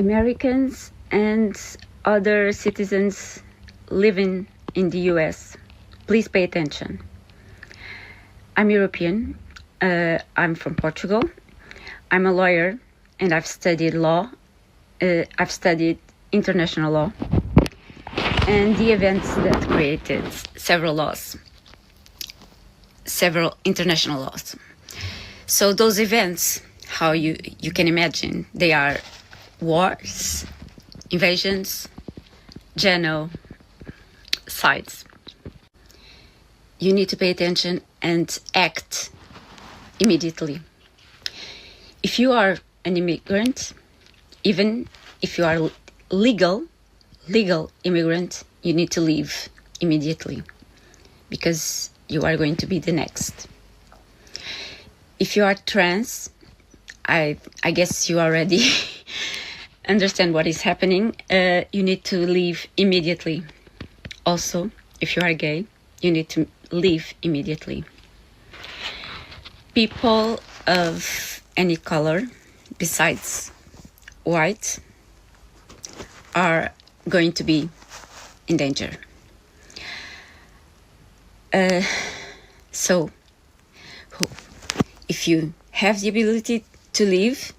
Americans and other citizens living in the US, please pay attention. I'm European. I'm from Portugal. I'm a lawyer and I've studied law. I've studied international law and the events that created several international laws. So those events, how you can imagine, they are wars, invasions, genocides. You need to pay attention and act immediately. If you are an immigrant, even if you are legal immigrant, you need to leave immediately because you are going to be the next. If you are trans, I guess you already understand what is happening. You need to leave immediately. Also, if you are gay, you need to leave immediately. People of any color besides white are going to be in danger. So, if you have the ability to leave,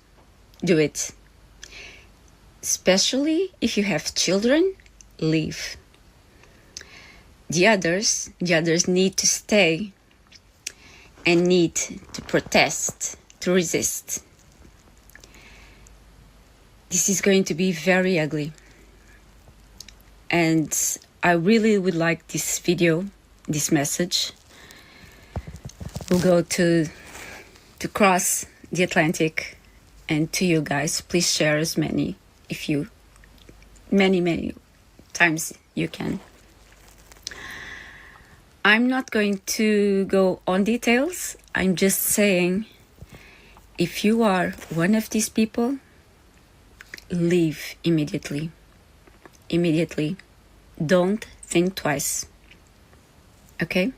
do it. Especially if you have children, leave. The others need to stay and need to protest, to resist. This is going to be very ugly. And I really would like this video, this message, will go to cross the Atlantic and to you guys. Please share as many times you can. I'm not going to go on details. I'm just saying, if you are one of these people, leave immediately. Immediately. Don't think twice. Okay?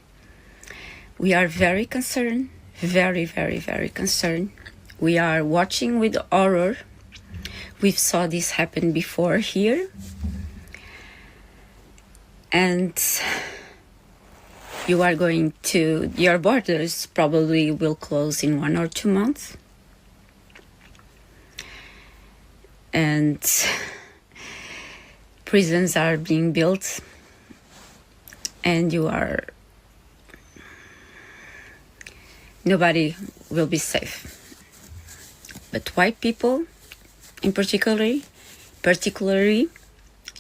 We are very concerned. Very, very, very concerned. We are watching with horror. We've saw this happen before here. And your borders probably will close in 1 or 2 months. And prisons are being built. And nobody will be safe. But white people, in particularly,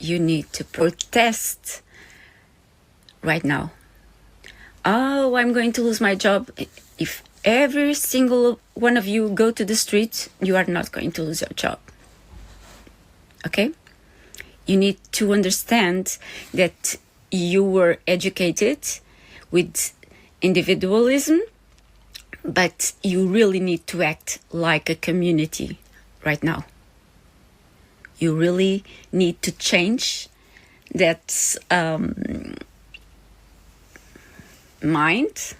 you need to protest right now. Oh, I'm going to lose my job. If every single one of you go to the street, you are not going to lose your job. Okay? You need to understand that you were educated with individualism, but you really need to act like a community right now. You really need to change that mind,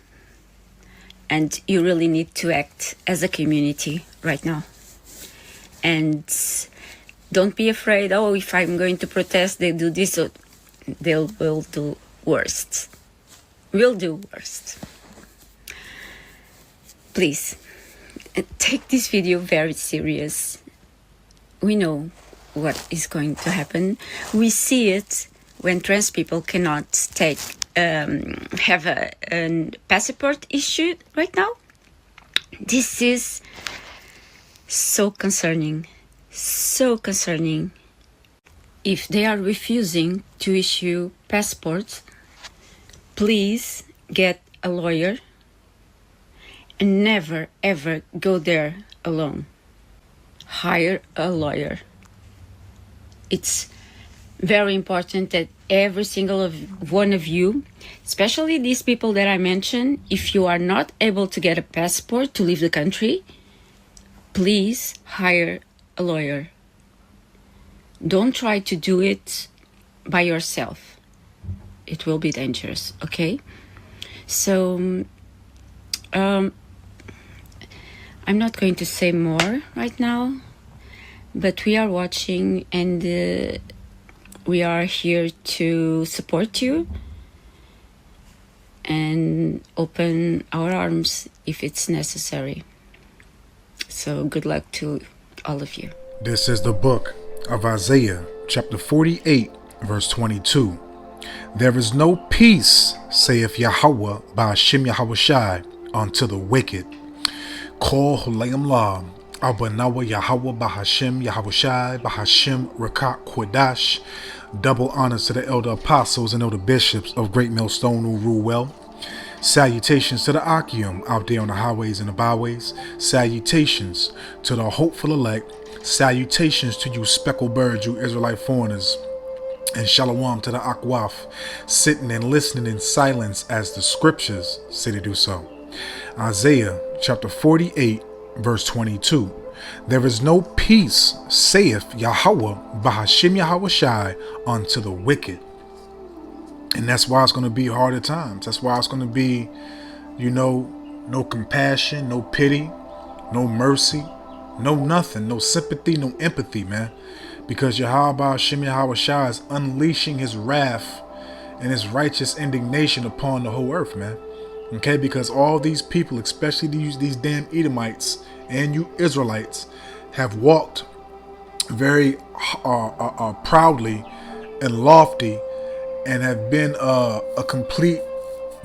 and you really need to act as a community right now. And don't be afraid, oh, if I'm going to protest, they do this, or they will do worst. Will do worst. Please, take this video very serious. We know what is going to happen. We see it when trans people cannot have a passport issued right now. This is so concerning. So concerning. If they are refusing to issue passports, please get a lawyer and never ever go there alone. Hire a lawyer. It's very important that every single one of you, especially these people that I mentioned, if you are not able to get a passport to leave the country, please hire a lawyer. Don't try to do it by yourself. It will be dangerous, okay? So, I'm not going to say more right now, But we are watching, and we are here to support you and open our arms if it's necessary. So good luck to all of you. This is the book of Isaiah, chapter 48, verse 22. There is no peace, saith Yahweh, by Hashem Yahushai, unto the wicked. Kol Hulayim La, Abanawa Yahweh, by Hashem Yahushai, by Hashem Rakat Kodash. Double honors to the elder apostles and elder bishops of Great Millstone who rule well. Salutations to the Akim out there on the highways and the byways. Salutations to the hopeful elect. Salutations to you speckled birds, you Israelite foreigners. And shalom to the Akwaf, sitting and listening in silence as the scriptures say to do so. Isaiah chapter 48, verse 22. There is no peace, saith Yahweh, Bahashim Yahushai, unto the wicked. And that's why it's going to be harder times. That's why it's going to be, no compassion, no pity, no mercy, no nothing, no sympathy, no empathy, man. Because Yahweh Bahashim Yahushai is unleashing his wrath and his righteous indignation upon the whole earth, man. Okay, because all these people, especially these damn Edomites and you Israelites, have walked very proudly and lofty and have been a complete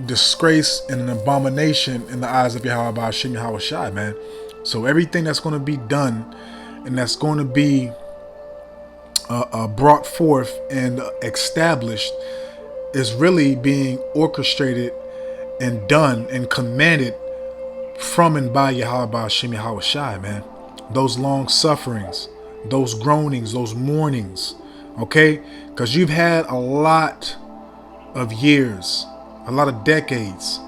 disgrace and an abomination in the eyes of Yahweh Ba'ashim Yahushai, man. So everything that's going to be done and that's going to be brought forth and established is really being orchestrated and done and commanded from and by Yahweh Ba'ashim Yahushai, man. Those long sufferings, those groanings, those mournings, okay? Because you've had a lot of years, a lot of decades,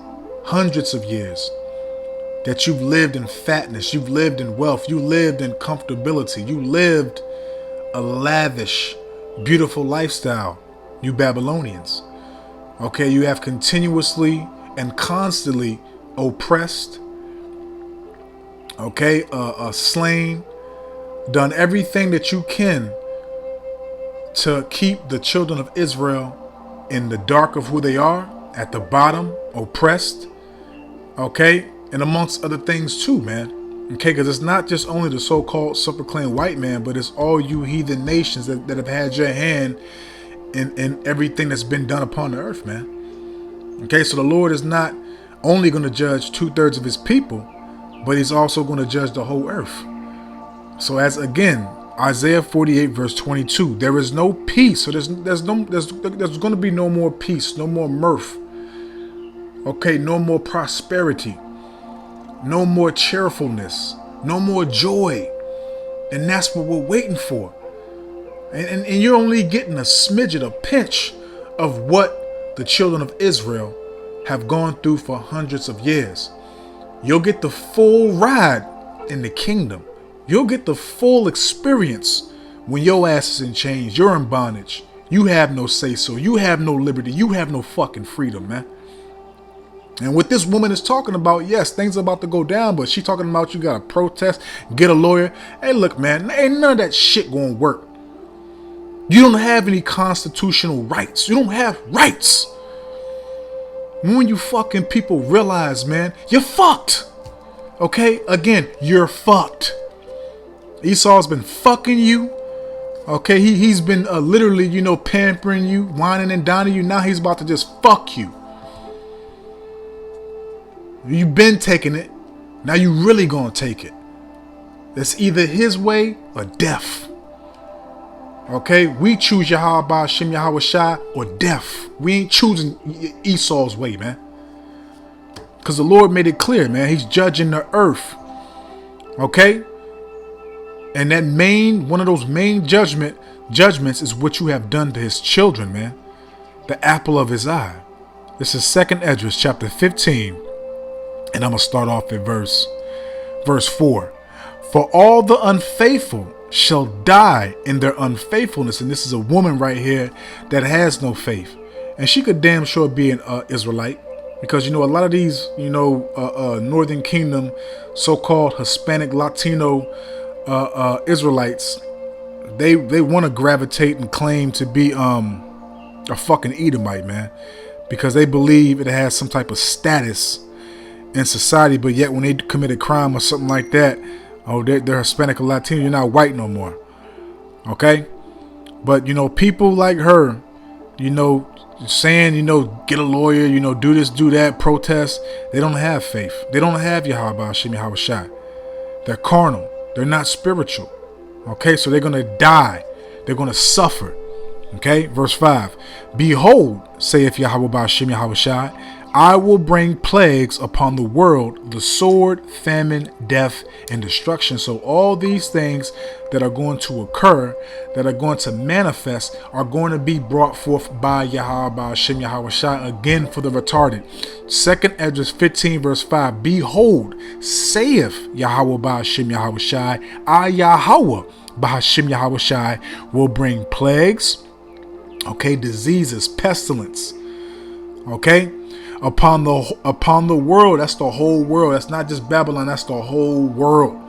hundreds of years that you've lived in fatness, you've lived in wealth, you lived in comfortability, you lived a lavish, beautiful lifestyle, you Babylonians. Okay, you have continuously and constantly oppressed, okay, slain, done everything that you can to keep the children of Israel in the dark of who they are, at the bottom, oppressed, okay, and amongst other things too, man. Okay, because it's not just only the so-called self-proclaimed white man, but it's all you heathen nations that have had your hand in everything that's been done upon the earth, man. Okay, so the Lord is not only going to judge 2/3 of his people, but he's also going to judge the whole earth. So as again, Isaiah 48 verse 22, there is no peace. So there's going to be no more peace, no more mirth. Okay, no more prosperity, no more cheerfulness, no more joy. And that's what we're waiting for. And you're only getting a smidget, a pinch of what the children of Israel have gone through for hundreds of years. You'll get the full ride in the kingdom. You'll get the full experience when your ass is in chains. You're in bondage. You have no say-so. You have no liberty. You have no fucking freedom, man. And what this woman is talking about, yes, things are about to go down, but she talking about you got to protest, get a lawyer. Hey, look, man, ain't none of that shit going to work. You don't have any constitutional rights. You don't have rights. When you fucking people realize, man, you're fucked. Okay? Again, you're fucked. Esau's been fucking you. Okay? He's been literally, pampering you, whining and dining you. Now he's about to just fuck you. You've been taking it. Now you really gonna take it. It's either his way or death. Okay, we choose Yahweh Ba'ashim Yahushai or death. We ain't choosing Esau's way, man. Because the Lord made it clear, man. He's judging the earth. Okay? And that one of those main judgments is what you have done to his children, man. The apple of his eye. This is 2nd Esdras chapter 15. And I'm going to start off at verse 4. For all the unfaithful shall die in their unfaithfulness. And this is a woman right here that has no faith. And she could damn sure be an Israelite. Because, a lot of these, Northern Kingdom, so-called Hispanic, Latino Israelites, they want to gravitate and claim to be a fucking Edomite, man, because they believe it has some type of status in society. But yet when they commit a crime or something like that, oh, they're Hispanic or Latino, you're not white no more. Okay? But, you know, people like her, you know, saying, you know, get a lawyer, you know, do this, do that, protest, they don't have faith. They don't have Yahweh Hashem Yahweh Shai. They're carnal. They're not spiritual. Okay? So they're going to die. They're going to suffer. Okay? Verse 5. Behold, saith Yahweh Hashem Yahweh Shai, I will bring plagues upon the world, the sword, famine, death, and destruction. So all these things that are going to occur, that are going to manifest, are going to be brought forth by Yahweh Hashem Yahweh Shai, again for the retarded. 2nd Esdras 15 verse 5. Behold, saith Yahweh Hashem Yahweh Shai, I Yahweh Hashem Yahweh Shai will bring plagues, okay, diseases, pestilence, okay, upon the world. That's the whole world. That's not just Babylon. That's the whole world.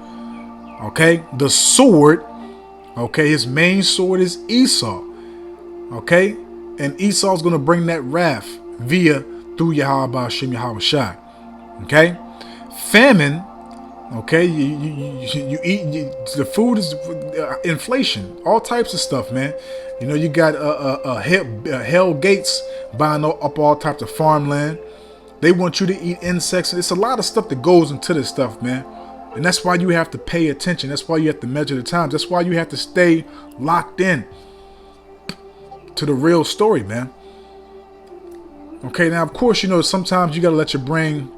Okay, the sword. Okay, his main sword is Esau. Okay, and Esau's going to bring that wrath through Yahweh Hashem Yahweh Shai. Okay, famine. Okay, you eat the food is inflation, all types of stuff, man. You know, you got hell gates buying up all types of farmland. They want you to eat insects. It's a lot of stuff that goes into this stuff, man. And that's why you have to pay attention. That's why you have to measure the times. That's why you have to stay locked in to the real story, man. Okay, now, of course, you know, sometimes you got to let your brain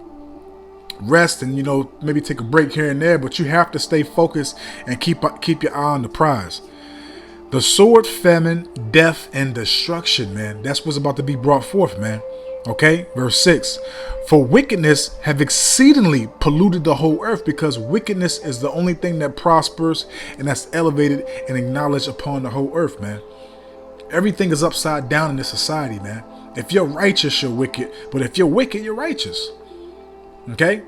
rest and, you know, maybe take a break here and there, but you have to stay focused and keep your eye on the prize. The sword, famine, death, and destruction, man. That's what's about to be brought forth, man. Okay, verse 6. For wickedness have exceedingly polluted the whole earth, because wickedness is the only thing that prospers and that's elevated and acknowledged upon the whole earth, man. Everything is upside down in this society, man. If you're righteous, you're wicked. But if you're wicked, you're righteous. Okay?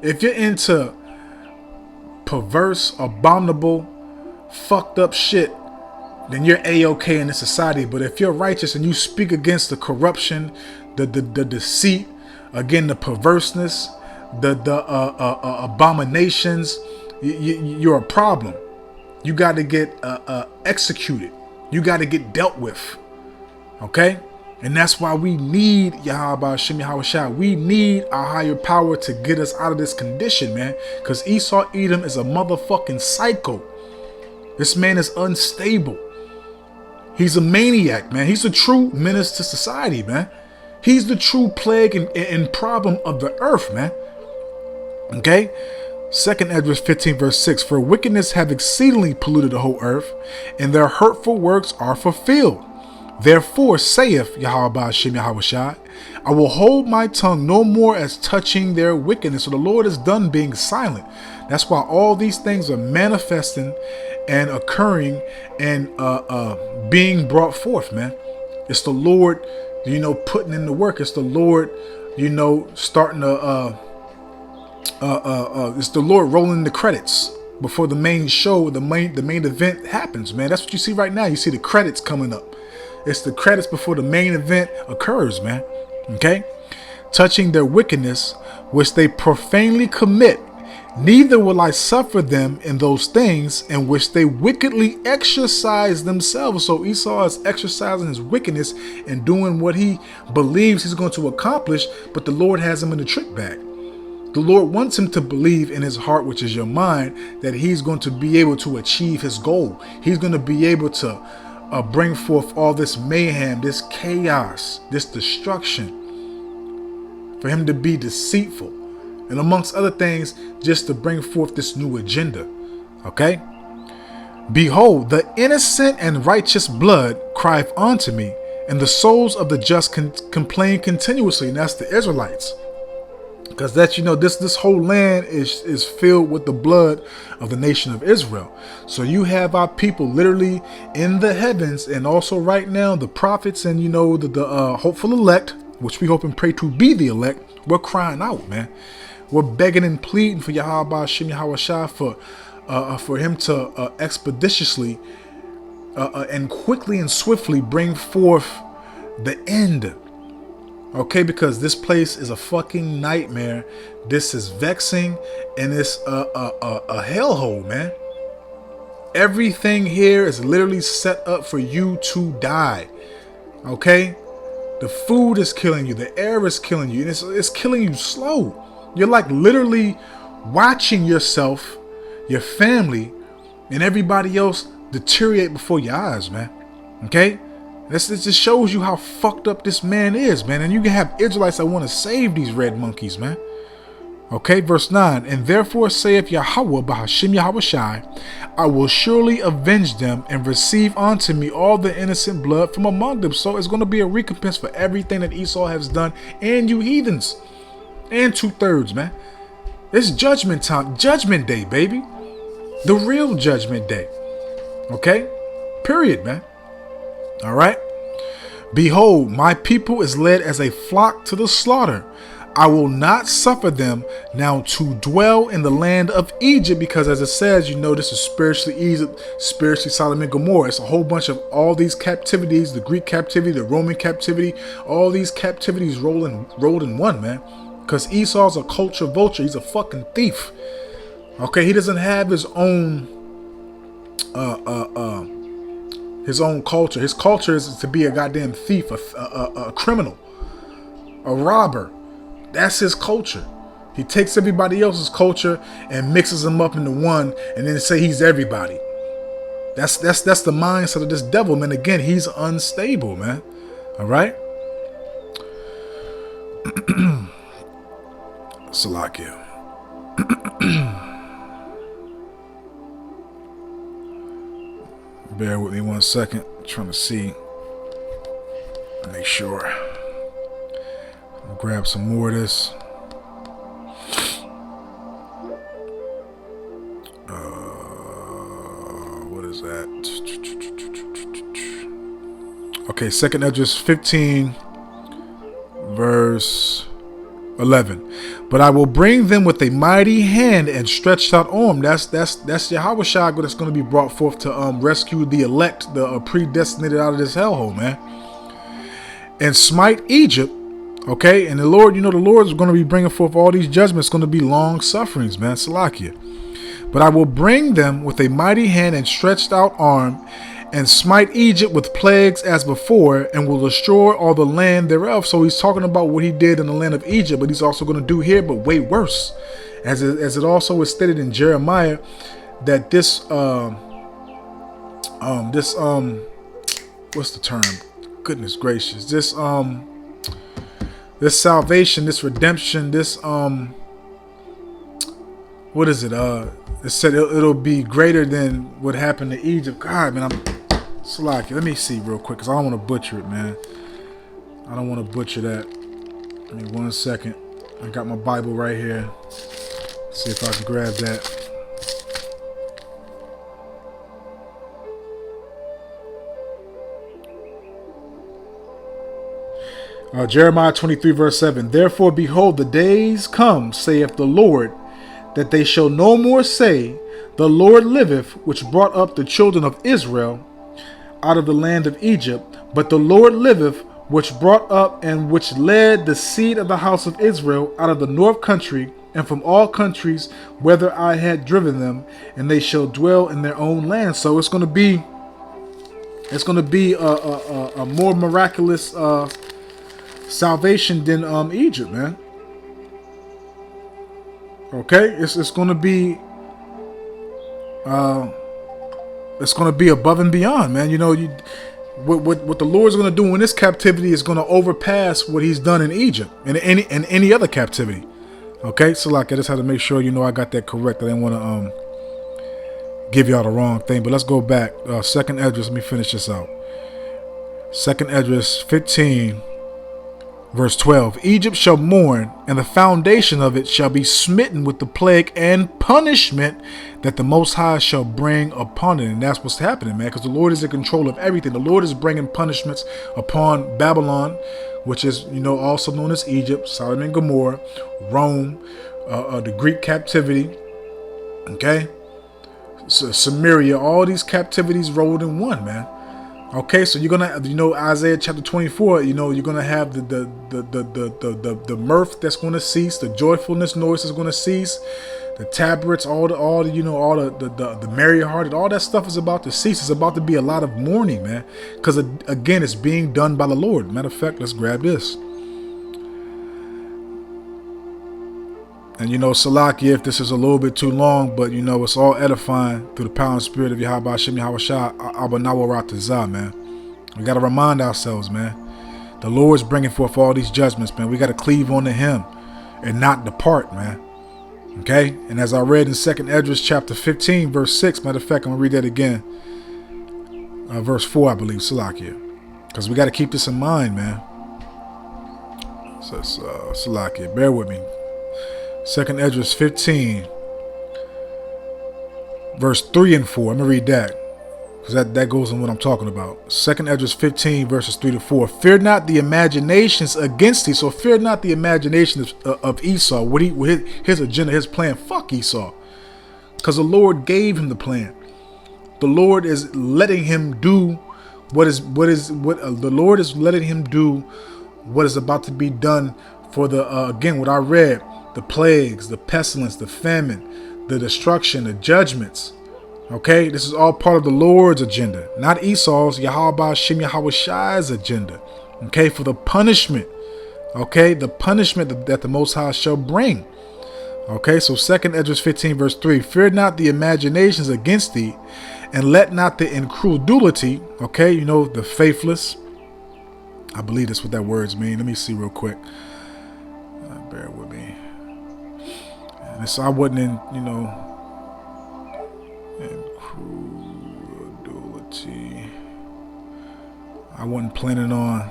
If you're into perverse, abominable, fucked up shit, then you're A-okay in this society. But if you're righteous and you speak against the corruption, the deceit, again, the perverseness, the abominations, you're a problem. You got to get executed. You got to get dealt with. Okay? And that's why we need Yahweh Hashem Yahweh Shai. We need a higher power to get us out of this condition, man. Because Esau Edom is a motherfucking psycho. This man is unstable. He's a maniac, man. He's a true menace to society, man. He's the true plague and problem of the earth, man. Okay? 2nd Esdras 15 verse 6. For wickedness have exceedingly polluted the whole earth, and their hurtful works are fulfilled. Therefore saith Yahweh Hashem Yahweh Shai, I will hold my tongue no more as touching their wickedness. So the Lord is done being silent. That's why all these things are manifesting and occurring and being brought forth, man. It's the Lord, you know, putting in the work. It's the Lord, you know, starting to it's the Lord rolling the credits before the main show, the main event happens, man. That's what you see right now. You see the credits coming up. It's the credits before the main event occurs, man. Okay? Touching their wickedness, which they profanely commit, neither will I suffer them in those things in which they wickedly exercise themselves. So Esau is exercising his wickedness and doing what he believes he's going to accomplish, but the Lord has him in the trick bag. The Lord wants him to believe in his heart, which is your mind, that he's going to be able to achieve his goal. He's going to be able to bring forth all this mayhem, this chaos, this destruction, for him to be deceitful, and amongst other things, just to bring forth this new agenda. Okay? Behold, the innocent and righteous blood crieth unto me, and the souls of the just complain continuously. And that's the Israelites. Because that's, you know, this whole land is filled with the blood of the nation of Israel. So you have our people literally in the heavens, and also right now the prophets and, you know, the hopeful elect, which we hope and pray to be the elect. We're crying out, man. We're begging and pleading for Yahweh Hashem Yahweh Shai for for him to expeditiously and quickly and swiftly bring forth the end. Okay, because this place is a fucking nightmare. This is vexing, and it's a hellhole, man. Everything here is literally set up for you to die. Okay, the food is killing you, the air is killing you, and it's killing you slow. You're like literally watching yourself, your family, and everybody else deteriorate before your eyes, man. Okay? This just shows you how fucked up this man is, man. And you can have Israelites that want to save these red monkeys, man. Okay, verse 9. And therefore saith Yahweh Bahashim Yahushai, I will surely avenge them and receive unto me all the innocent blood from among them. So it's going to be a recompense for everything that Esau has done, and you heathens. And 2/3, man. It's judgment time. Judgment day, baby. The real judgment day. Okay? Period, man. All right. Behold, my people is led as a flock to the slaughter. I will not suffer them now to dwell in the land of Egypt, because as it says, this is spiritually Egypt, spiritually Sodom and Gomorrah. It's a whole bunch of all these captivities, the Greek captivity, the Roman captivity, all these captivities rolled in one, man. Because Esau's a culture vulture. He's a fucking thief. Okay, he doesn't have his own culture. His culture is to be a goddamn thief, a criminal, a robber. That's his culture. He takes everybody else's culture and mixes them up into one, and then say he's everybody. That's the mindset of this devil, man. Again, he's unstable, man. All right. Salakia. Bear with me 1 second. I'm trying to see. Make sure. I'll grab some more of this. What is that? Okay, 2nd Esdras 15, verse 11. But I will bring them with a mighty hand and stretched out arm. That's Yahweh Shai that's going to be brought forth to rescue the elect, the predestinated out of this hellhole, man. And smite Egypt. Okay, and the Lord, the Lord is going to be bringing forth all these judgments. It's going to be long sufferings, man. Salakia. But I will bring them with a mighty hand and stretched out arm, and smite Egypt with plagues as before, and will destroy all the land thereof. So he's talking about what he did in the land of Egypt, but he's also going to do here, but way worse. As it also is stated in Jeremiah, that this what's the term? Goodness gracious. This salvation, this redemption, this what is it? It said it'll be greater than what happened to Egypt. God, man, Salaki. Let me see real quick, because I don't want to butcher it, man. I don't want to butcher that. Give me 1 second. I got my Bible right here. See if I can grab that. Jeremiah 23, verse 7. Therefore, behold, the days come, saith the Lord, that they shall no more say, the Lord liveth, which brought up the children of Israel out of the land of Egypt, but the Lord liveth, which brought up and which led the seed of the house of Israel out of the north country and from all countries whither I had driven them, and they shall dwell in their own land. So it's going to be a more miraculous salvation than Egypt, man. Okay, it's going to be above and beyond, man. What the Lord's going to do in this captivity is going to overpass what He's done in Egypt and any other captivity. Okay, so like I just had to make sure I got that correct. I didn't want to give y'all the wrong thing. But let's go back. 2nd Esdras. Let me finish this out. 2nd Esdras 15. Verse 12, Egypt shall mourn, and the foundation of it shall be smitten with the plague and punishment that the Most High shall bring upon it. And that's what's happening, man, because the Lord is in control of everything. The Lord is bringing punishments upon Babylon, which is, also known as Egypt, Sodom and Gomorrah, Rome, the Greek captivity. Okay? Samaria, all these captivities rolled in one, man. Okay, so you're gonna, Isaiah chapter 24. You're gonna have the mirth that's gonna cease, the joyfulness noise is gonna cease, the tabrets, the merry-hearted, all that stuff is about to cease. It's about to be a lot of mourning, man. Because again, it's being done by the Lord. Matter of fact, let's grab this. And Salakia, if this is a little bit too long, but it's all edifying through the power and spirit of Yahweh Hashem Yahweh Shah Abanawaratazah, man. We got to remind ourselves, man. The Lord's bringing forth all these judgments, man. We got to cleave on to Him and not depart, man. Okay? And as I read in 2nd Esdras chapter 15, verse 6, matter of fact, I'm going to read that again. Verse 4, I believe, Salakia. Because we got to keep this in mind, man. So, Salakia, bear with me. 2nd Esdras 15, verse 3 and 4. I'm going to read that, because that goes on what I'm talking about. 2nd Esdras 15, verses 3 to 4. Fear not the imaginations against thee. So fear not the imaginations of Esau. His agenda, his plan. Fuck Esau. Because the Lord gave him the plan. The Lord is letting him do what the Lord is letting him do what is about to be done for again, what I read. The plagues, the pestilence, the famine, the destruction, the judgments. Okay, this is all part of the Lord's agenda, not Esau's, Yahweh Shem Yahweh Shai's agenda. Okay, for the punishment. Okay, the punishment that the Most High shall bring. Okay, so 2nd Esdras 15, verse 3. Fear not the imaginations against thee, and let not the incredulity. Okay, the faithless. I believe that's what that words mean. Let me see real quick. Bear with me. So I wasn't incredulity. I wasn't planning on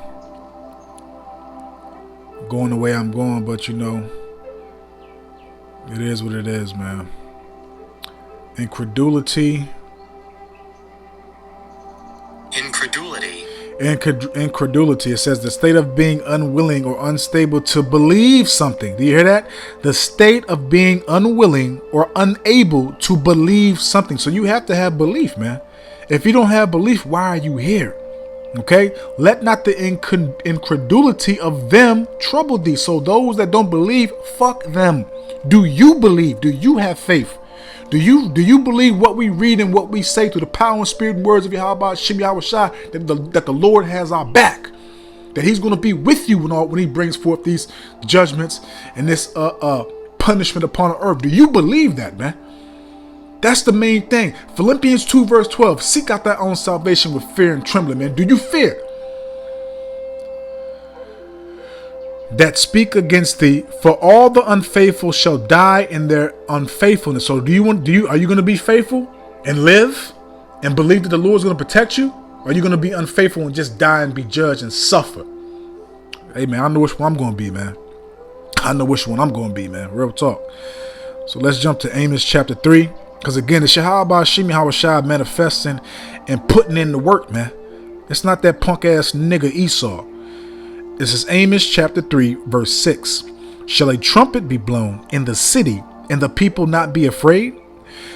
going the way I'm going, but it is what it is, man. Incredulity. Incredulity. It says the state of being unwilling or unstable to believe something. Do you hear that? The state of being unwilling or unable to believe something. So you have to have belief, man. If you don't have belief, why are you here? Okay, let not the incredulity of them trouble thee. So those that don't believe, fuck them. Do you believe? Do you have faith? Do you believe what we read and what we say through the power and spirit and words of Yahweh Shem Yahweh Shai, that the Lord has our back, that He's going to be with you when He brings forth these judgments and this punishment upon the earth? Do you believe that, man? That's the main thing. Philippians 2 verse 12. Seek out thy own salvation with fear and trembling, man. Do you fear that speak against thee? For all the unfaithful shall die in their unfaithfulness. So are you going to be faithful and live and believe that the Lord is going to protect you? Or are you going to be unfaithful and just die and be judged and suffer? Hey, man, I know which one I'm going to be, man. I know which one I'm going to be, man. Real talk. So let's jump to Amos chapter 3. Because again, it's Yahweh Shem Yahweh Shai manifesting and putting in the work, man. It's not that punk ass nigga Esau. This is Amos chapter 3, verse 6. Shall a trumpet be blown in the city, and the people not be afraid?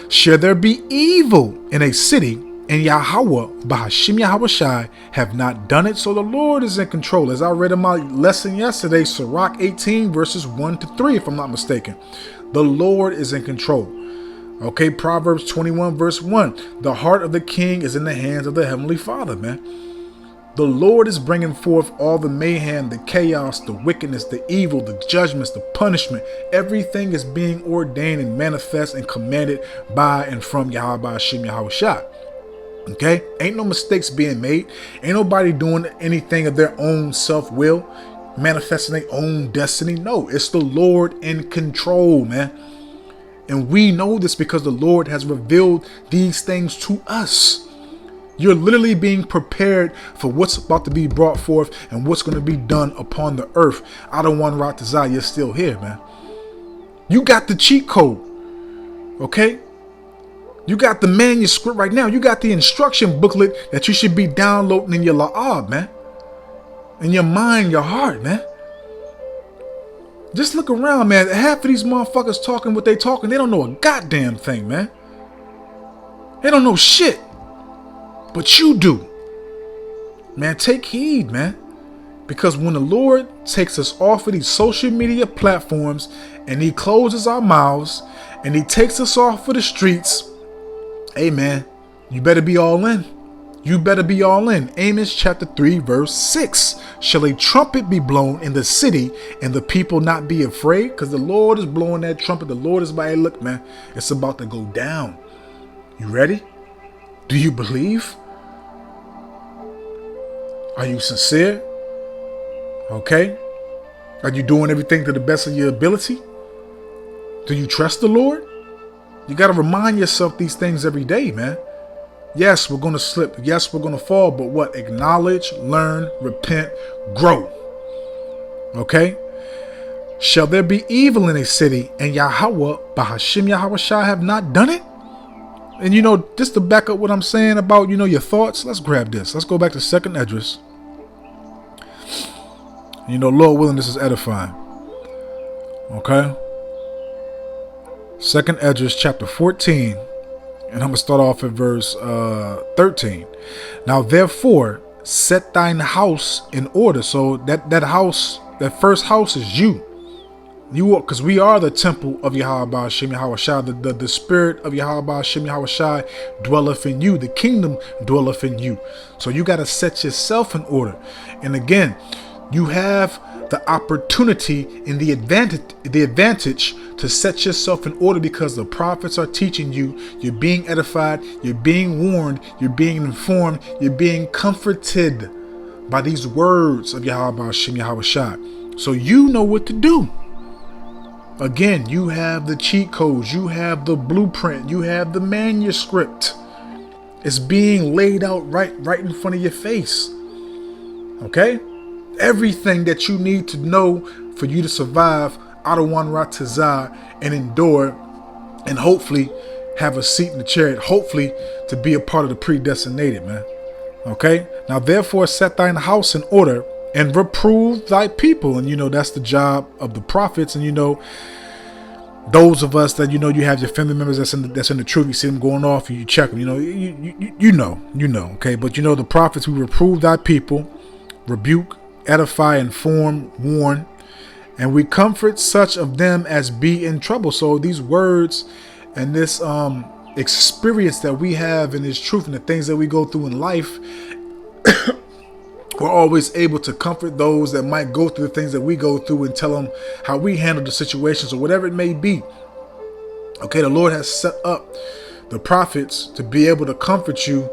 Shall there be evil in a city, and Yahweh, Bahashim Yahweh Shai, have not done it? So the Lord is in control. As I read in my lesson yesterday, Sirach 18, verses 1 to 3, if I'm not mistaken. The Lord is in control. Okay, Proverbs 21, verse 1. The heart of the king is in the hands of the Heavenly Father, man. The Lord is bringing forth all the mayhem, the chaos, the wickedness, the evil, the judgments, the punishment. Everything is being ordained and manifest and commanded by and from Yahweh Hashem Yahweh Shai. Okay? Ain't no mistakes being made. Ain't nobody doing anything of their own self-will, manifesting their own destiny. No, it's the Lord in control, man. And we know this because the Lord has revealed these things to us. You're literally being prepared for what's about to be brought forth and what's going to be done upon the earth. I don't want Ratazah, you're still here, man. You got the cheat code. Okay? You got the manuscript right now. You got the instruction booklet that you should be downloading in your la'ab, man. In your mind, your heart, man. Just look around, man. Half of these motherfuckers talking what they talking, they don't know a goddamn thing, man. They don't know shit. But you do. Man, take heed, man. Because when the Lord takes us off of these social media platforms and he closes our mouths and he takes us off of the streets, hey man, you better be all in. You better be all in. Amos chapter 3 verse 6. Shall a trumpet be blown in the city and the people not be afraid? Because the Lord is blowing that trumpet. The Lord is by, hey, look man, it's about to go down. You ready? Do you believe? Are you sincere? Okay. Are you doing everything to the best of your ability? Do you trust the Lord? You got to remind yourself these things every day, man. Yes, we're going to slip. Yes, we're going to fall. But what? Acknowledge, learn, repent, grow. Okay. Shall there be evil in a city and Yahweh, Bahashim Yahweh Shai, have not done it? And just to back up what I'm saying about, your thoughts, let's grab this. Let's go back to 2nd Esdras. Lord willing, this is edifying. Okay. 2nd Esdras chapter 14. And I'm going to start off at verse 13. Now, therefore, set thine house in order. So that house, that first house is you. You are, because we are the temple of Yahweh Hashem Yahweh Shai. The spirit of Yahweh Hashem Yahweh Shai dwelleth in you. The kingdom dwelleth in you. So you got to set yourself in order. And again, you have the opportunity and the advantage to set yourself in order because the prophets are teaching you. You're being edified. You're being warned. You're being informed. You're being comforted by these words of Yahweh Hashem Yahweh Shai. So you know what to do. Again, you have the cheat codes. You have the blueprint. You have the manuscript. It's being laid out right in front of your face. Okay? Everything that you need to know for you to survive Adawan Ratazah and endure and hopefully have a seat in the chariot, hopefully to be a part of the predestinated, man. Okay? Now, therefore, set thine house in order and reprove thy people. And, that's the job of the prophets. And, those of us that, you have your family members that's in the truth. You see them going off, you check them, you know, okay? But, the prophets, we reprove thy people, rebuke, edify, inform, warn, and we comfort such of them as be in trouble. So these words and this experience that we have in this truth and the things that we go through in life, we're always able to comfort those that might go through the things that we go through and tell them how we handle the situations or whatever it may be. Okay, the Lord has set up the prophets to be able to comfort you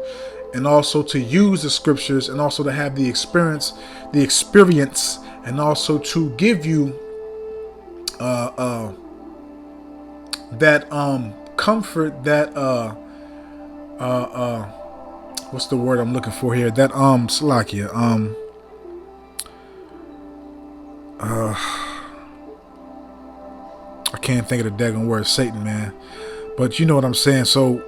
and also to use the scriptures and also to have the experience, and also to give you that comfort, that what's the word I'm looking for here? That Salakia. I can't think of the daggone word, Satan, man. But you know what I'm saying. So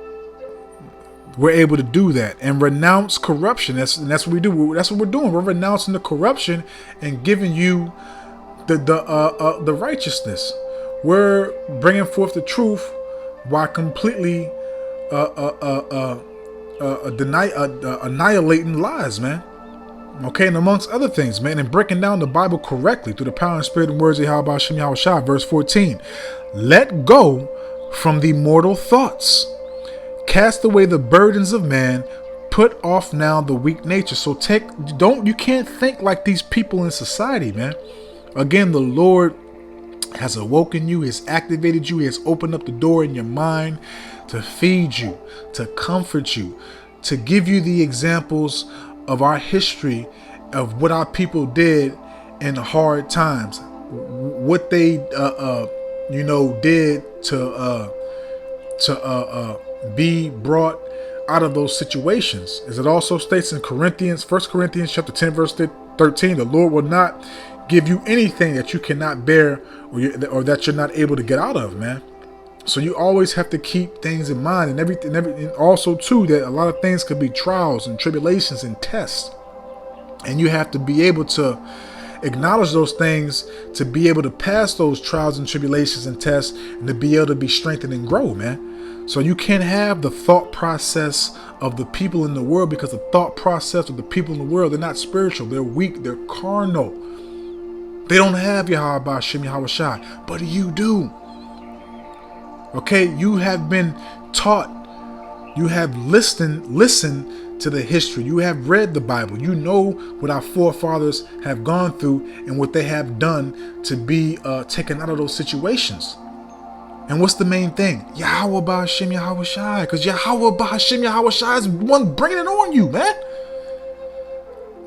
we're able to do that and renounce corruption. That's what we do. That's what we're doing. We're renouncing the corruption and giving you the righteousness. We're bringing forth the truth while completely annihilating lies, man. Okay, and amongst other things, man, and breaking down the Bible correctly through the power and spirit and words of Yahweh Hashem Yahweh Shai, verse 14. Let go from the mortal thoughts. Cast away the burdens of man. Put off now the weak nature. So you can't think like these people in society, man. Again, the Lord has awoken you, has activated you, has opened up the door in your mind to feed you, to comfort you, to give you the examples of our history of what our people did in hard times, what they did to be brought out of those situations. As it also states in Corinthians, 1 Corinthians chapter 10 verse 13, the Lord will not give you anything that you cannot bear or that you're not able to get out of, man. So you always have to keep things in mind, and everything, and also too that a lot of things could be trials and tribulations and tests, and you have to be able to acknowledge those things to be able to pass those trials and tribulations and tests, and to be able to be strengthened and grow, man. So you can't have the thought process of the people in the world, because the thought process of the people in the world, they're not spiritual, they're weak, they're carnal. They don't have Yahweh Shem Yahweh Shai, but you do. Okay, you have been taught, you have listened to the history, you have read the Bible, you know what our forefathers have gone through and what they have done to be taken out of those situations. And what's the main thing? Yahweh Ba'Hashem Yahweh Shai, because Yahweh Ba'Hashem Yahweh Shai is one bringing it on you, man.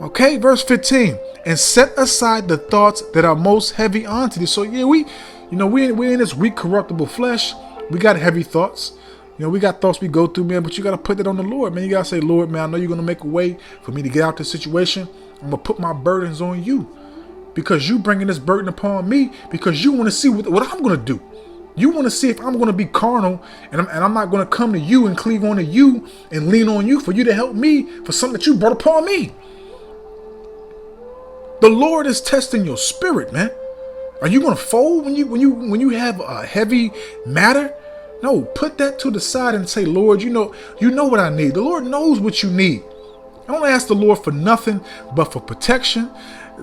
Okay, verse 15, and set aside the thoughts that are most heavy onto thee. So yeah, we in this weak, corruptible flesh. We got heavy thoughts. We got thoughts we go through, man, but you got to put that on the Lord, man. You got to say, Lord, man, I know you're going to make a way for me to get out this situation. I'm going to put my burdens on you, because you bringing this burden upon me, because you want to see what I'm going to do. You want to see if I'm going to be carnal, and I'm not going to come to you and cleave on to you and lean on you for you to help me for something that you brought upon me. The Lord is testing your spirit, man. Are you going to fold when you have a heavy matter? No, put that to the side and say, Lord, you know what I need. The Lord knows what you need. I don't ask the Lord for nothing but for protection,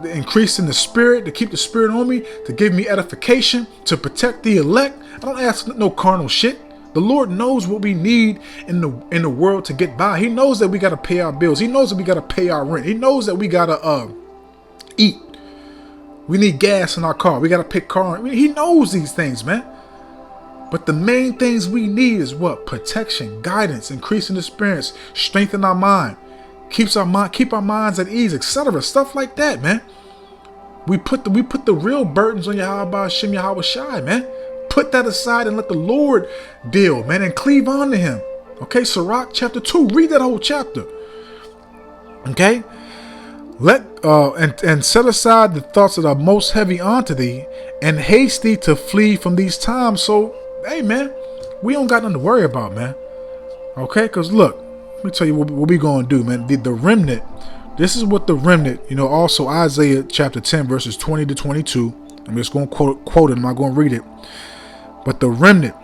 the increase in the spirit, to keep the spirit on me, to give me edification, to protect the elect. I don't ask no carnal shit. The Lord knows what we need in the world to get by. He knows that we got to pay our bills. He knows that we got to pay our rent. He knows that we got to eat. We need gas in our car. We got to pick car. I mean, he knows these things, man. But the main things we need is what? Protection, guidance, increasing experience, strengthen our mind, keep our minds at ease, etc. Stuff like that, man. We put the real burdens on Yahweh Shem Yahweh Shai, man. Put that aside and let the Lord deal, man, and cleave on to him. Okay, Sirach chapter 2. Read that whole chapter. Okay? And set aside the thoughts that are most heavy onto thee, and haste thee to flee from these times. So, hey, man, we don't got nothing to worry about, man. Okay, because look, let me tell you what we gonna do, man. The remnant. This is what the remnant. Also Isaiah chapter 10 verses 20 to 22. I'm just gonna quote it. I'm not gonna read it. But the remnant,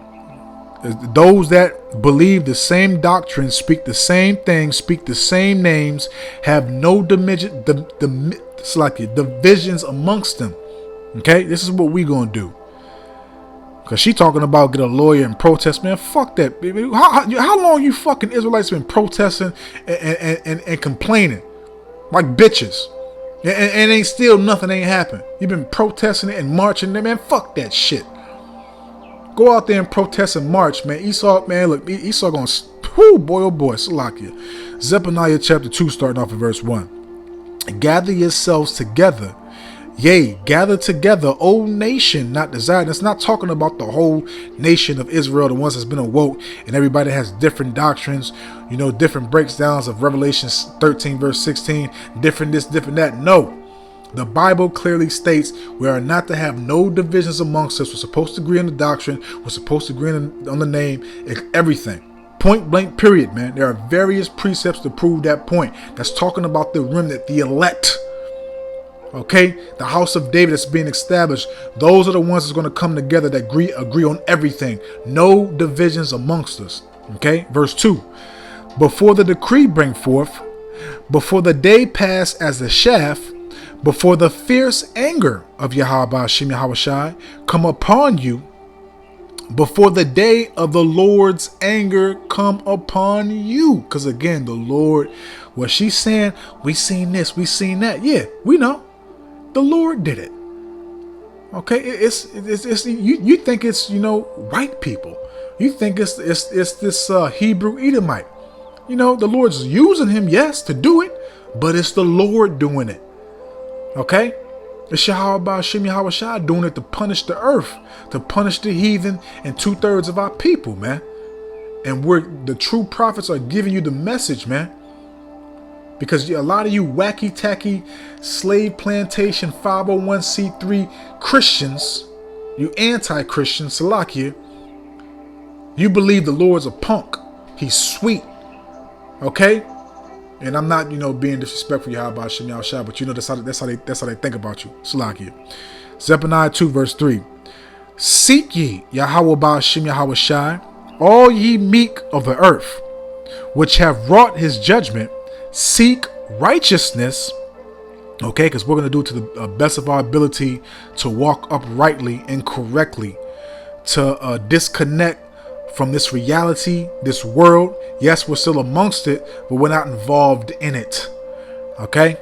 those that believe the same doctrine, speak the same things, speak the same names, have no divisions amongst them. Okay, this is what we gonna do. Because she talking about get a lawyer and protest, man. Fuck that. How long you fucking Israelites been protesting and complaining like bitches, and ain't still nothing ain't happened? You've been protesting it and marching there, man. Fuck that shit. Go out there and protest and march, man. Esau, man, look, Esau gonna, whoo, boy, oh boy, Salakia. Zephaniah chapter 2, starting off at verse 1. Gather yourselves together. Yea, gather together, O nation, not desired. It's not talking about the whole nation of Israel, the ones that's been awoke, and everybody has different doctrines, different breakdowns of Revelation 13, verse 16, different this, different that. No. The Bible clearly states we are not to have no divisions amongst us. We're supposed to agree on the doctrine. We're supposed to agree on the name, everything. Point blank, period, man. There are various precepts to prove that point. That's talking about the remnant, the elect. Okay? The house of David that's being established. Those are the ones that's going to come together that agree on everything. No divisions amongst us. Okay? Verse 2. Before the decree bring forth, before the day pass as the shaft, before the fierce anger of Yahweh Shem Yahweh Shai come upon you, before the day of the Lord's anger come upon you. Because again, the Lord, what she's saying, we seen this, we seen that. Yeah, we know. The Lord did it. Okay, it's you think it's white people. You think it's this Hebrew Edomite. The Lord's using him, yes, to do it, but it's the Lord doing it. Okay? It's Yahweh Ba'Hashem Yahweh Shai doing it to punish the earth, to punish the heathen and 2/3 of our people, man. And the true prophets are giving you the message, man. Because a lot of you wacky tacky slave plantation 501c3 Christians, you anti-Christian, Salakia, you believe the Lord's a punk. He's sweet. Okay? And I'm not, being disrespectful, Yahweh Hashem Yahushua, but that's how they think about you. Salakia. Zephaniah 2 verse 3. Seek ye Yahweh Hashem Yahushua, all ye meek of the earth, which have wrought his judgment. Seek righteousness. Okay, because we're going to do to the best of our ability to walk uprightly and correctly, to disconnect from this reality, this world. Yes, we're still amongst it, but we're not involved in it. Okay?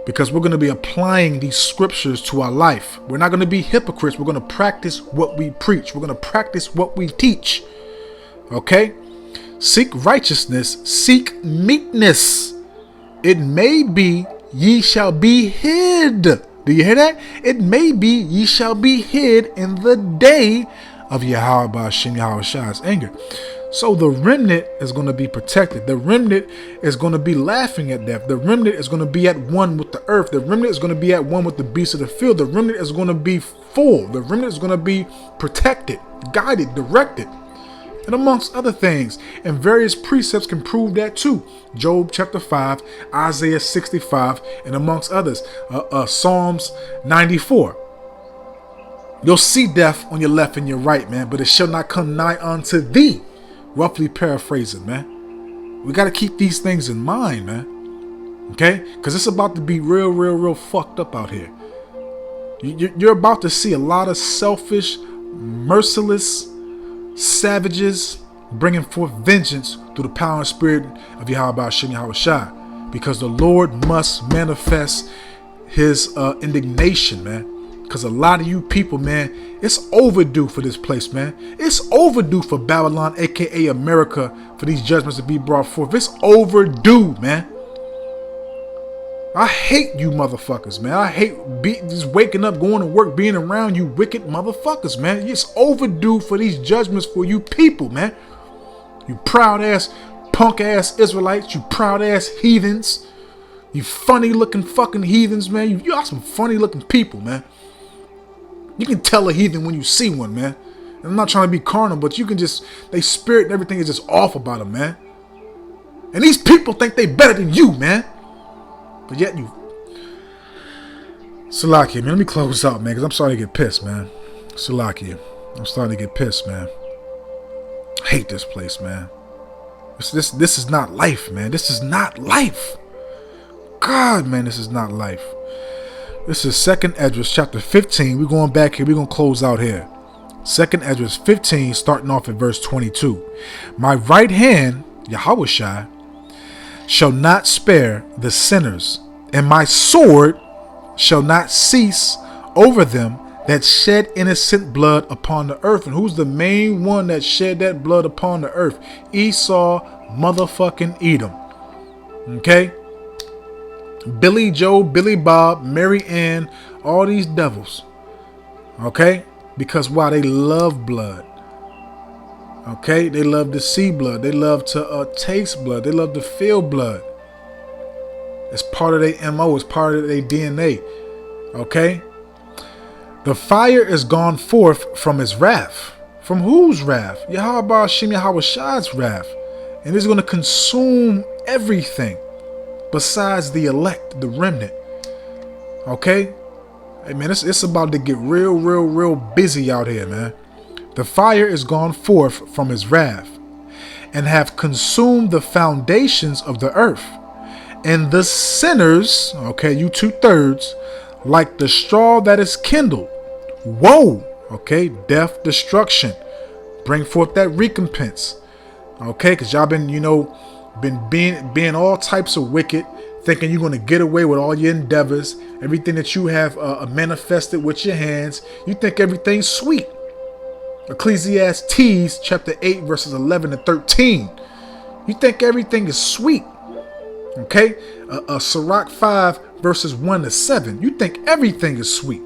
Because we're going to be applying these scriptures to our life. We're not going to be hypocrites. We're going to practice what we preach. We're going to practice what we teach. Okay? Seek righteousness. Seek meekness. It may be ye shall be hid. Do you hear that? It may be ye shall be hid in the day of Yahweh Hashem Yahushua's anger. So the remnant is going to be protected. The remnant is going to be laughing at death. The remnant is going to be at one with the earth. The remnant is going to be at one with the beasts of the field. The remnant is going to be full. The remnant is going to be protected, guided, directed, and amongst other things. And various precepts can prove that too. Job chapter 5, Isaiah 65, and amongst others. Psalms 94. You'll see death on your left and your right, man, but it shall not come nigh unto thee. Roughly paraphrasing, man. We got to keep these things in mind, man. Okay? Because it's about to be real fucked up out here. You're about to see a lot of selfish, merciless savages bringing forth vengeance through the power and spirit of Yahweh Hashem Yahushua. Because the Lord must manifest his indignation, man. Because a lot of you people, man, it's overdue for this place, man. It's overdue for Babylon, aka America, for these judgments to be brought forth. It's overdue, man. I hate you motherfuckers, man. I hate just waking up, going to work, being around you wicked motherfuckers, man. It's overdue for these judgments for you people, man. You proud ass, punk ass Israelites, you proud ass heathens. You funny looking fucking heathens, man. You are some funny looking people, man. You can tell a heathen when you see one, man. And I'm not trying to be carnal, but you can just, they spirit and everything is just off about them, man. And these people think they better than you, man. But yet you. Salakia, man. Let me close out, man, because I'm starting to get pissed, man. Salakia. I'm starting to get pissed, man. I hate this place, man. This is not life, man. This is not life. God, man, this is not life. This is 2nd Esdras chapter 15. We're going back here. We're going to close out here. 2nd Esdras 15, starting off at verse 22. My right hand, Yahushua, shall not spare the sinners, and my sword shall not cease over them that shed innocent blood upon the earth. And who's the main one that shed that blood upon the earth? Esau motherfucking Edom. Okay? Billy Joe, Billy Bob, Mary Ann, all these devils. Okay? Because why? They love blood. Okay? They love to see blood. They love to taste blood. They love to feel blood. It's part of their MO. It's part of their DNA. Okay? The fire is gone forth from his wrath. From whose wrath? Yahweh Hashem Yahushua's wrath. And it's going to consume everything. Besides the elect, the remnant. Okay? Hey man, it's about to get real busy out here, man. The fire is gone forth from his wrath, and have consumed the foundations of the earth. And the sinners, okay, you 2/3, like the straw that is kindled. Woe! Okay, death, destruction. Bring forth that recompense. Okay, because y'all been, being all types of wicked, thinking you're going to get away with all your endeavors, everything that you have manifested with your hands. You think everything's sweet. Ecclesiastes chapter 8 verses 11 and 13. You think everything is sweet. Okay? Sirach 5 verses 1 to 7. You think everything is sweet.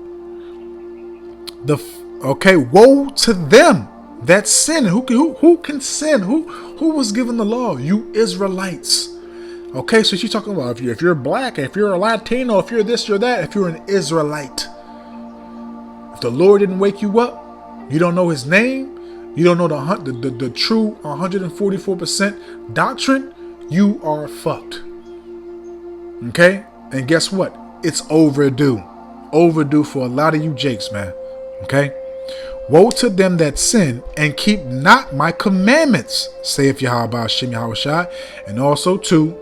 Woe to them that sin. Who can sin? Who was given the law? You Israelites. Okay, so she's talking about if you're black, if you're a Latino, if you're this or that, if you're an Israelite. If the Lord didn't wake you up, you don't know his name, you don't know the true 144% doctrine, you are fucked. Okay? And guess what? It's overdue. Overdue for a lot of you jakes, man. Okay? Woe to them that sin and keep not my commandments, saith Yahweh Hashem Yahweh Shai. And also, too,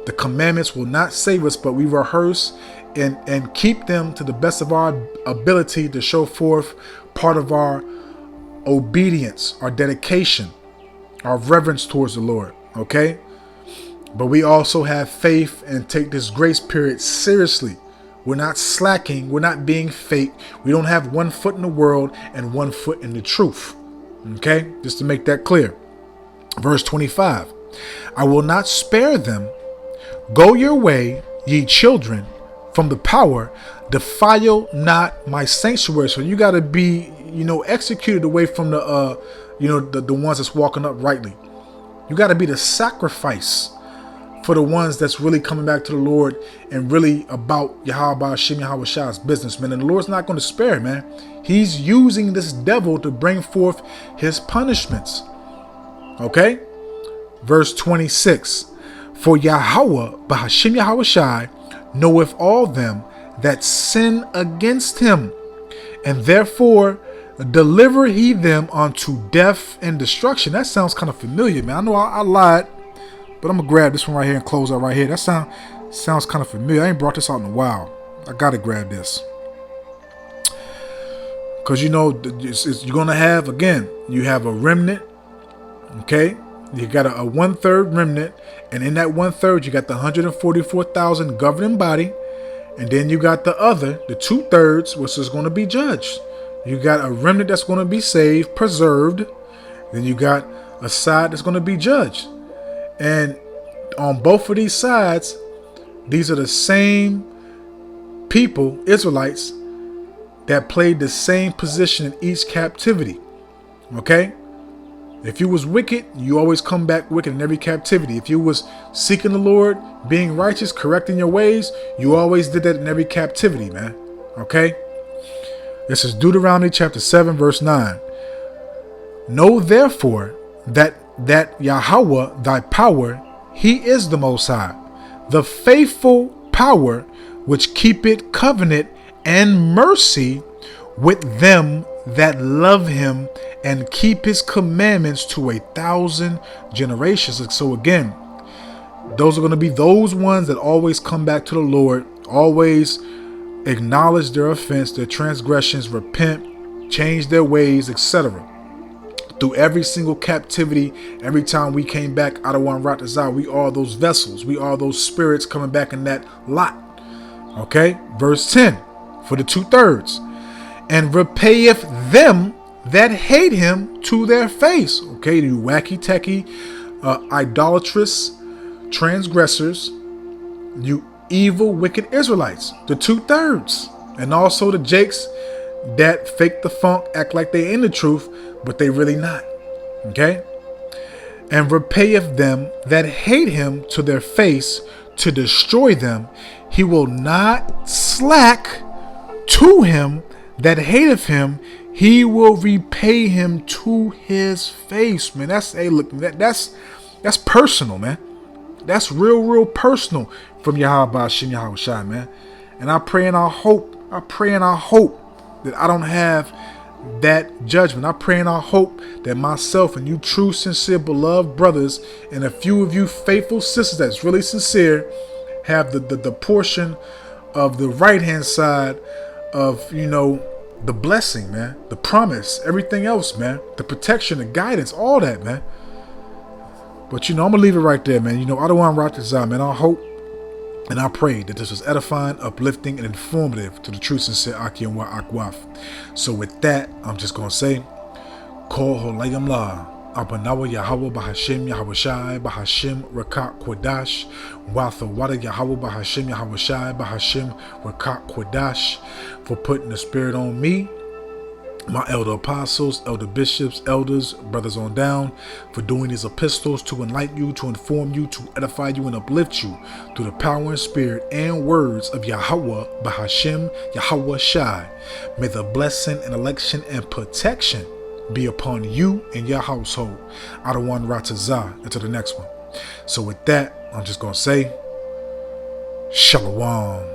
the commandments will not save us, but we rehearse and keep them to the best of our ability to show forth part of our obedience, our dedication, our reverence towards the Lord. Okay? But we also have faith and take this grace period seriously. We're not slacking. We're not being fake. We don't have one foot in the world and one foot in the truth. Okay? Just to make that clear. Verse 25. I will not spare them. Go your way, ye children, from the power. Defile not my sanctuary. So you got to be, executed away from the, the ones that's walking uprightly. You got to be the sacrifice for the ones that's really coming back to the Lord and really about Yahweh Hashem Yahweh Shai's business, man. And the Lord's not going to spare, man. He's using this devil to bring forth his punishments. Okay? Verse 26. For Yahweh Bahashem Yahweh Shai knoweth all them that sin against him, and therefore deliver he them unto death and destruction. That sounds kind of familiar, man. I know I lied, but I'm gonna grab this one right here and close out right here. That sounds kind of familiar. I ain't brought this out in a while. I gotta grab this because you're gonna have, again, you have a remnant. Okay, you got a 1/3 remnant, and in that 1/3 you got the 144,000 governing body, and then you got the 2/3, which is going to be judged. You got a remnant that's going to be saved, preserved. Then you got a side that's going to be judged. And on both of these sides, these are the same people, Israelites, that played the same position in each captivity. Okay? If you was wicked, you always come back wicked in every captivity. If you was seeking the Lord, being righteous, correcting your ways, you always did that in every captivity, man. Okay? This is Deuteronomy chapter 7, verse 9. Know therefore that Yahweh thy power, he is the Most High, the faithful power which keepeth covenant and mercy with them that love him and keep his commandments to 1,000 generations. So again, those are going to be those ones that always come back to the Lord, always acknowledge their offense, their transgressions, repent, change their ways, etc. Through every single captivity, every time we came back out of one Ratazah, we are those vessels. We are those spirits coming back in that lot. Okay, verse 10, for the 2/3. And repayeth them that hate him to their face. Okay, you wacky techie, idolatrous transgressors, you evil, wicked Israelites, the 2/3. And also the jakes that fake the funk, act like they in the truth, but they really not. Okay? And repayeth them that hate him to their face to destroy them. He will not slack to him that hateth him. He will repay him to his face, man. That's personal, man. That's real personal from Yahweh Hashem Yahweh Shai, man. And I pray and I hope that I don't have that judgment. I pray and I hope that myself and you true, sincere, beloved brothers and a few of you faithful sisters that's really sincere have the portion of the right hand side of, the blessing, man, the promise, everything else, man, the protection, the guidance, all that, man. But I'm gonna leave it right there, man. I don't want to rock this out, man. I hope and I pray that this was edifying, uplifting, and informative to the true, sincere Aki and Wa Akwaf. So with that, I'm just gonna say, Kol Holayam La, Abanawa Yahweh Bahashem Yahweh Shai Bahashem Rakat Kodash, Watha Wada Yahweh Bahashem Yahweh Shai Bahashem Rakat Kodash, for putting the spirit on me, my elder apostles, elder bishops, elders, brothers on down, for doing these epistles to enlighten you, to inform you, to edify you, and uplift you through the power and spirit and words of Yahweh Bahashem Yahweh Shai. May the blessing and election and protection be upon you and your household. Out of one Ratazah into the next one. So with that, I'm just going to say, Shalom.